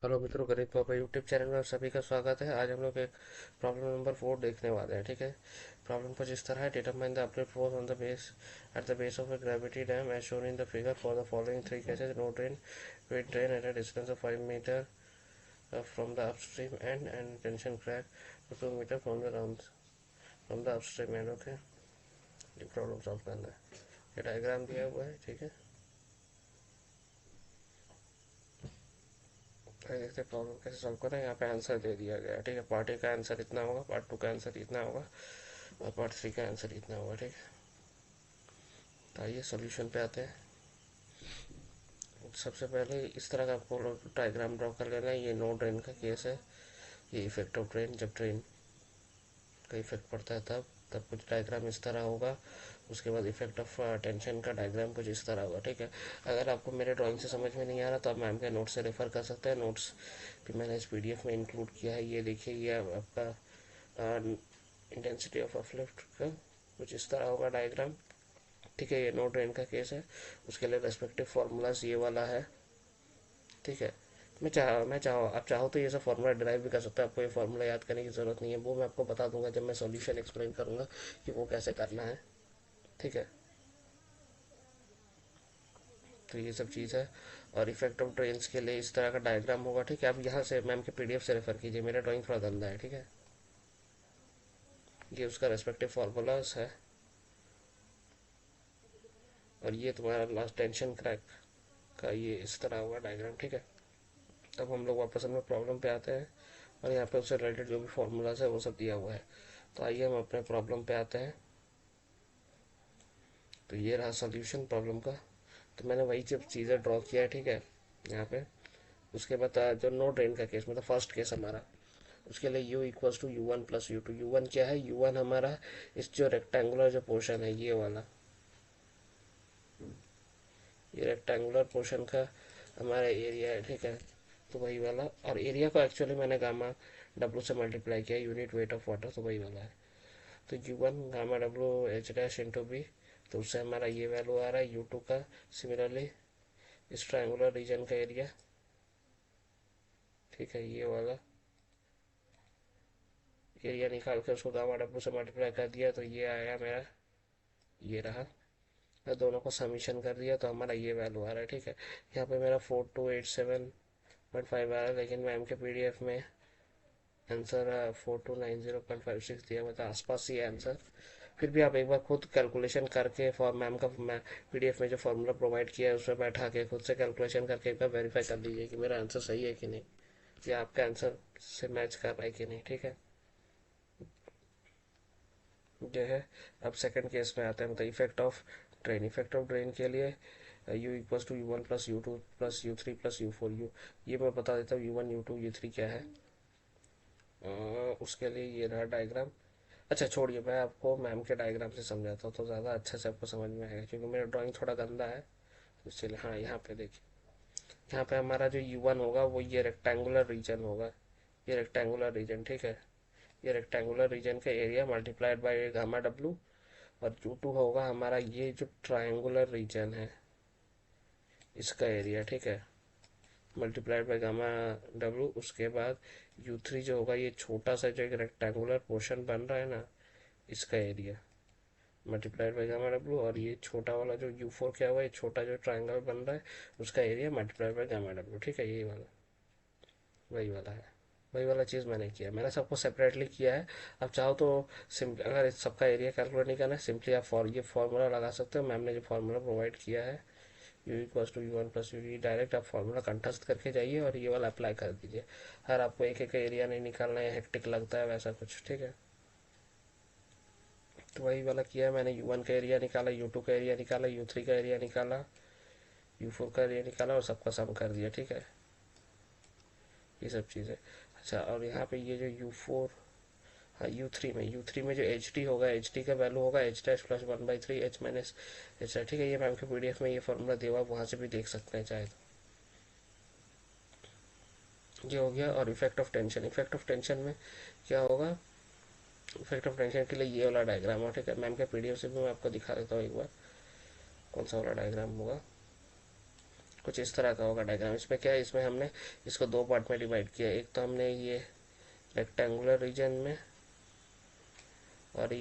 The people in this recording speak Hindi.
हेलो मित्रों, गणित पापा यूट्यूब चैनल में आप सभी का स्वागत है। आज हम लोग एक प्रॉब्लम नंबर 4 देखने वाले हैं। ठीक है, प्रॉब्लम कुछ इस तरह है। Determine the uplift force on the base at the base of a gravity dam as shown in the figure for the following three cases. No drain with drain at a distance of 5 metre from the upstream end tension crack 2 metre from the upstream end. Okay, ये प्रॉब्लम सॉल्व करना है। ये डायग्राम दिया हुआ है। ठीक है, देखते प्रॉब्लम कैसे सॉल्व करें। यहाँ पे आंसर दे दिया गया है। ठीक है, पार्ट ए का आंसर इतना होगा, पार्ट 2 का आंसर इतना होगा और पार्ट 3 का आंसर इतना होगा। ठीक है, तो आइए सोल्यूशन पे आते हैं। सबसे पहले इस तरह का आपको डायग्राम ड्रॉ कर लेना है। ये नो ड्रेन का केस है। ये इफेक्ट ऑफ ड्रेन, जब ड्रेन का इफेक्ट पड़ता है तब कुछ डायग्राम इस तरह होगा। उसके बाद इफेक्ट ऑफ टेंशन का डायग्राम कुछ इस तरह होगा। ठीक है, अगर आपको मेरे ड्राइंग से समझ में नहीं आ रहा तो आप मैम के नोट्स से रेफर कर सकते हैं। नोट्स भी मैंने इस पीडीएफ में इंक्लूड किया है। ये देखिए, ये आपका इंटेंसिटी ऑफ अपलिफ्ट का कुछ इस तरह होगा डायग्राम। ठीक है, ये नो ड्रेन का केस है। उसके लिए रेस्पेक्टिव फार्मूलाज ये वाला है। ठीक है, आप चाहो तो ये सब फार्मूला डिराइव भी कर सकते हैं। आपको ये फार्मूला याद करने की ज़रूरत नहीं है, वो मैं आपको बता दूंगा जब मैं सॉल्यूशन एक्सप्लेन करूंगा कि वो कैसे करना है। ठीक है, तो ये सब चीज़ है। और इफेक्ट ऑफ ड्रेन्स के लिए इस तरह का डायग्राम होगा। ठीक है, आप यहाँ से मैम के पीडीएफ से रेफर कीजिए, मेरा ड्राइंग थोड़ा गंदा है। ठीक है, ये उसका रेस्पेक्टिव फार्मूलाज है। और ये तुम्हारा लास्ट टेंशन क्रैक का ये इस तरह होगा डायग्राम। ठीक है, तब हम लोग वापस अपने प्रॉब्लम पे आते हैं और यहाँ पे उससे रिलेटेड जो भी फार्मूलाज है वो सब दिया हुआ है। तो आइए हम अपने प्रॉब्लम पे आते हैं। तो ये रहा सॉल्यूशन प्रॉब्लम का। तो मैंने वही जब चीज़ें ड्रॉ किया है। ठीक है, यहाँ पे उसके बाद जो नो ड्रेन का केस, मतलब फर्स्ट केस हमारा, उसके लिए u equals to U one plus U two. U one क्या है? यू वन हमारा इस जो रेक्टेंगुलर जो पोर्शन है ये वाला, ये रेक्टेंगुलर पोर्शन का हमारा एरिया है। ठीक है, तो वही वाला। और एरिया को एक्चुअली मैंने गामा डब्लू से मल्टीप्लाई किया, यूनिट वेट ऑफ वाटर, तो वही वाला है। तो U one gamma W H dash into B, तो उससे हमारा ये वैल्यू आ रहा है यू टू का। सिमिलरली इस ट्रायंगुलर रीजन का एरिया, ठीक है, ये वाला एरिया निकाल के उसको गामा डब्लू से मल्टीप्लाई कर दिया तो ये आया मेरा, ये रहा। मैं दोनों को समीशन कर दिया तो हमारा ये वैल्यू आ रहा है। ठीक है, यहाँ पे मेरा 4287.5 आ रहा है, लेकिन मैम के पीडीएफ में आंसर 4290.56 दिया हुआ था, आसपास ही आंसर। फिर भी आप एक बार खुद कैलकुलेशन करके फॉर मैम का पीडीएफ में जो फॉर्मूला प्रोवाइड किया है उसमें बैठा के खुद से कैलकुलेशन करके एक बार वेरीफाई कर लीजिए कि मेरा आंसर सही है कि नहीं, या आपका आंसर से मैच कर रहा है कि नहीं। ठीक है, जो है। अब सेकंड केस में आते हैं, मतलब effect of drain. Effect of drain के लिए u equals to U one plus U two plus U three plus U four. ये मैं बता देता हूँ, U one U two U three क्या है। उसके लिए ये रहा डायग्राम। अच्छा छोड़िए, मैं आपको मैम के डायग्राम से समझाता हूँ तो ज़्यादा अच्छे से आपको समझ में आएगा, क्योंकि मेरा ड्राइंग थोड़ा गंदा है। तो इसलिए हाँ, यहाँ पे देखिए, यहाँ पे हमारा जो यू वन होगा वो ये रेक्टेंगुलर रीजन होगा। ये रेक्टेंगुलर रीजन, ठीक है, ये रेक्टेंगुलर रीजन का area multiplied by gamma W. और यू टू होगा हमारा ये जो ट्रायंगुलर रीजन है इसका एरिया। ठीक है, मल्टीप्लाइड बाई गामा डब्लू। उसके बाद यू थ्री जो होगा, ये छोटा सा जो एक रेक्टेंगुलर पोर्शन बन रहा है ना, इसका area multiplied by gamma W. और ये छोटा वाला जो यू फोर क्या हुआ, ये छोटा जो ट्राइंगल बन रहा है उसका area multiplied by gamma W. ठीक है, यही वाला, वही वाला है। वही वाला चीज़ मैंने किया, मैंने सबको सेपरेटली किया है। आप चाहो तो सिंपली, अगर इस सबका एरिया कैलकुलेट नहीं करना है, सिंपली आप ये फॉर्मूला लगा सकते हो। मैम ने जो फॉर्मूला प्रोवाइड किया है U equals to U one plus U, direct आप फॉर्मूला कंटेस्ट करके जाइए और ये वाला अप्लाई कर दीजिए। हर आपको एक एक एरिया नहीं निकालना है, हेक्टिक लगता है वैसा कुछ। ठीक है, तो वही वाला किया है मैंने। यू वन का एरिया निकाला, यू टू का एरिया निकाला, यू थ्री का एरिया निकाला, यू फोर का एरिया निकाला और सबका सम कर दिया। ठीक है, ये सब चीज़ें। अच्छा, और यहाँ पे ये जो यू फोर, हाँ, यू थ्री में जो एच टी होगा, एच टी का वैल्यू होगा H dash plus one by three H minus H. ठीक है, ये मैम के पीडीएफ में ये फॉर्मूला दिया हुआ, वहाँ से भी देख सकते हैं चाहे तो। ये हो गया। और effect of tension, effect of tension में क्या होगा? इफेक्ट ऑफ टेंशन के लिए ये वाला डायग्राम है। ठीक है, मैम के पीडीएफ से भी मैं आपको दिखा देता हूँ एक बार कौन सा वाला डायग्राम होगा। कुछ इस तरह का होगा डायग्राम। इसमें क्या है, इसमें हमने इसको दो पार्ट में डिवाइड किया। एक तो हमने ये रेक्टेंगुलर रीजन में, और